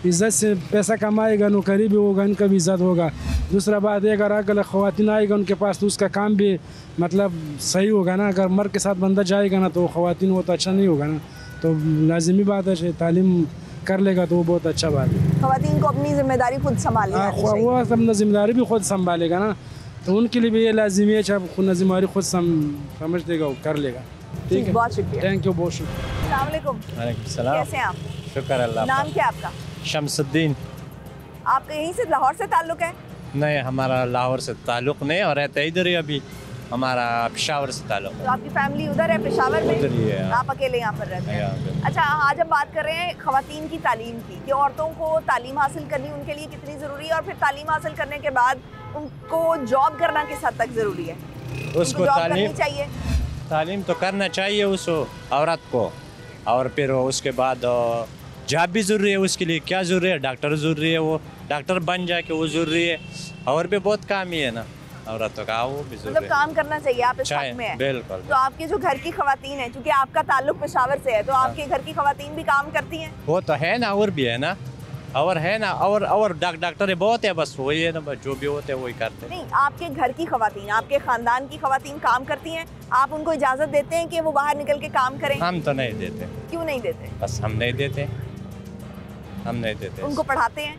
इज़्ज़त से पैसा कमाएगा, नौकरी भी होगा, इनका भी इज़्ज़त होगा। दूसरा बात है अगर ख़वातीन आएगा उनके पास तो उसका काम भी मतलब सही होगा ना। अगर मर्द के साथ बंदा जाएगा ना तो ख़वातीन वो तो अच्छा नहीं होगा ना। तो लाजिमी बात है तालीम कर लेगा तो वो बहुत अच्छा बात है। ख़वातीन को अपनी जिम्मेदारी खुद संभालनी चाहिए। वो अपना जिम्मेदारी भी खुद संभालेगा ना, तो उनके लिए भी ये लाजिमी है, चाहे खुद जिम्मेदारी खुद समझ देगा वो कर लेगा। ठीक है, बहुत शुक्रिया। थैंक यू, बहुत शुक्रिया। अस्सलाम वालेकुम। वालेकुम सलाम। कैसे हैं आप? शुक्र अल्लाह का। नाम क्या है आपका? शमसुद्दीन। आपका यहीं से लाहौर से ताल्लुक है? नहीं, हमारा लाहौर से ताल्लुक़ नहीं और रहते इधर ही, अभी हमारा पेशावर से ताल्लुक़। तो आपकी फैमिली उधर है पेशावर में? उधर ही है। आप अकेले यहाँ पर रहते हैं? अच्छा, आज हम बात कर रहे हैं ख़वातीन की तालीम की, कि औरतों को तालीम हासिल करनी उनके लिए कितनी ज़रूरी है, और फिर तालीम हासिल करने के बाद उनको जॉब करना किस हद तक ज़रूरी है? उसको तालीम तो करना चाहिए उस औरत को, और फिर उसके बाद जॉब भी ज़रूरी है उसके लिए। क्या ज़रूरी है? डॉक्टर ज़रूरी है, वो डॉक्टर बन जाए कि वो ज़रूरी है। और भी बहुत काम ही है ना औरतों का, वो भी ज़रूरी मतलब है। काम करना चाहिए, आप इस हक में हैं। बिल्कुल। तो आपके जो घर की ख़वातीन हैं, चूँकि आपका ताल्लुक पेशावर से है, तो आपके घर की ख़वातीन भी काम करती हैं? वो तो है ना, और भी है ना, और है ना, और डॉक्टर बहुत है, बस वही है ना, बस जो भी होते हैं वही करते हैं। नहीं, आपके घर की ख़वातीन, आपके ख़ानदान की ख़वातीन काम करती हैं? आप उनको इजाज़त देते हैं कि वो बाहर निकल के काम करें? हम तो नहीं देते। क्यों नहीं देते? बस हम नहीं देते, हम नहीं देते। उनको पढ़ाते हैं?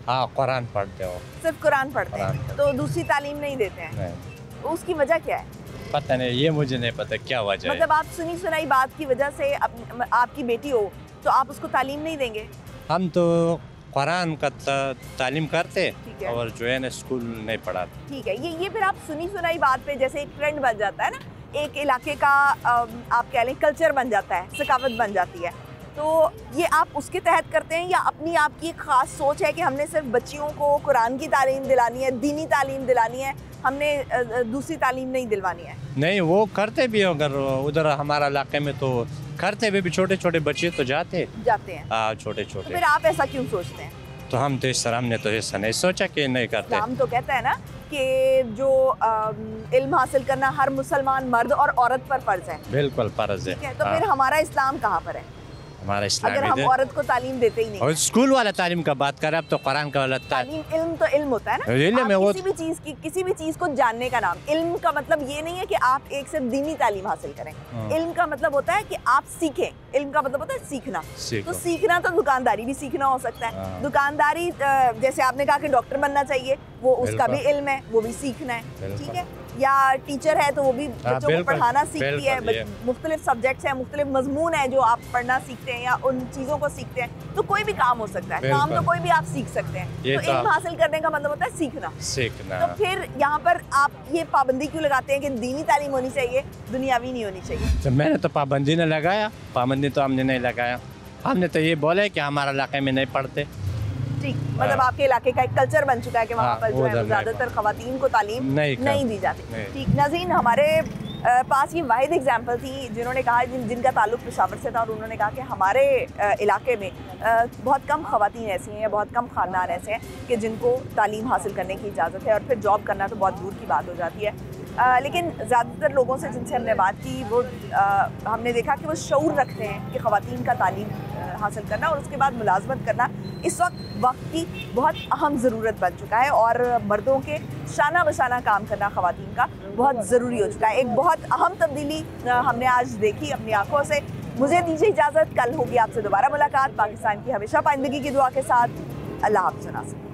हाँ, कुरान पढ़ते हो। सिर्फ कुरान पढ़ते हैं, तो दूसरी तालीम नहीं देते हैं? नहीं। तो उसकी वजह क्या है? पता नहीं, ये मुझे नहीं पता क्या वजह है। मतलब आप सुनी सुनाई बात की वजह से आपकी बेटी हो, तो आप उसको तालीम नहीं देंगे? हम तो कुरान का तालीम करते ठीक है। और जो है ना स्कूल नहीं पढ़ाते। ठीक है, ये फिर आप सुनी सुनाई बात पे जैसे एक ट्रेंड बन जाता है ना, एक इलाके का आप कह लें कल्चर बन जाता है, सकावत बन जाती है, तो ये आप उसके तहत करते हैं, या अपनी आपकी एक ख़ास सोच है कि हमने सिर्फ बच्चियों को कुरान की तालीम दिलानी है, दीनी तालीम दिलानी है, हमने दूसरी तालीम नहीं दिलवानी है? नहीं, वो करते भी अगर उधर हमारा इलाके में तो करते हुए भी, छोटे छोटे बच्चे तो जाते हैं। हाँ, छोटे तो छोटे। फिर आप ऐसा क्यों सोचते हैं? तो हम तो इस तरह, हमने तो ऐसा नहीं सोचा कि नहीं करते। इस्लाम तो कहता है ना कि जो इल्म हासिल करना हर मुसलमान मर्द और औरत पर फर्ज है। बिल्कुल फर्ज है। ठीक है, तो फिर हमारा इस्लाम कहाँ पर है? हमारा इस्लाम अगर हम औरत को तालीम देते ही नहीं। और स्कूल वाला तालीम का बात करें, अब तो कुरान का वाला तालीम, इल्म तो इल्म होता है ना, किसी भी चीज़ को जानने का नाम। इल्म का मतलब ये नहीं है कि आप एक सिर्फ दीनी तालीम हासिल करें। इल्म का मतलब होता है कि आप सीखें। इल्म का मतलब होता है सीखना। तो सीखना तो दुकानदारी भी सीखना हो सकता है। दुकानदारी, जैसे आपने कहा कि डॉक्टर बनना चाहिए, वो उसका भी इल्म है, वो भी सीखना है। ठीक है, या टीचर है तो वो भी बच्चों को पढ़ाना सीखती है। मुख्तलिफ सब्जेक्ट्स हैं, मुख्तलिफ मजमून है जो आप पढ़ना सीखते हैं या उन चीज़ों को सीखते हैं। तो कोई भी काम हो सकता है, काम तो कोई भी आप सीख सकते हैं। तो इल्म हासिल करने का मतलब होता है सीखना। तो फिर यहाँ पर आप ये पाबंदी क्यों लगाते हैं कि दीनी तालीम होनी चाहिए, दुनियावी नहीं होनी चाहिए? तो मैंने तो पाबंदी नहीं लगाया, पाबंदी तो हमने नहीं लगाया। हमने तो ये बोला है कि हमारे इलाके में नहीं पढ़ते। ठीक, मतलब आपके इलाके का एक कल्चर बन चुका है कि वहाँ पर जो है ज़्यादातर ख़वातीन को तालीम नहीं दी जाती। ठीक नाज़रीन, हमारे पास ये वाहिद एग्जाम्पल थी जिन्होंने कहा, जिनका ताल्लुक पेशावर से था, और उन्होंने कहा कि हमारे इलाके में बहुत कम ख़वातीन ऐसी हैं या बहुत कम ख़ानदान ऐसे हैं कि जिनको तालीम हासिल करने की इजाज़त है, और फिर जॉब करना तो बहुत दूर की बात हो जाती है। लेकिन ज़्यादातर लोगों से जिनसे हमने बात की, वो हमने देखा कि वो शऊर रखते हैं कि ख़वातीन का तालीम हासिल करना और उसके बाद मुलाजमत करना इस वक्त की बहुत अहम ज़रूरत बन चुका है, और मर्दों के शाना बशाना काम करना ख़वातीन का बहुत ज़रूरी हो चुका है। एक बहुत अहम तब्दीली हमने आज देखी अपनी आंखों से। मुझे दीजिए इजाज़त, कल होगी आपसे दोबारा मुलाकात। पाकिस्तान की हमेशा पाइंदगी की दुआ के साथ। अल्लाह हाफ़िज़।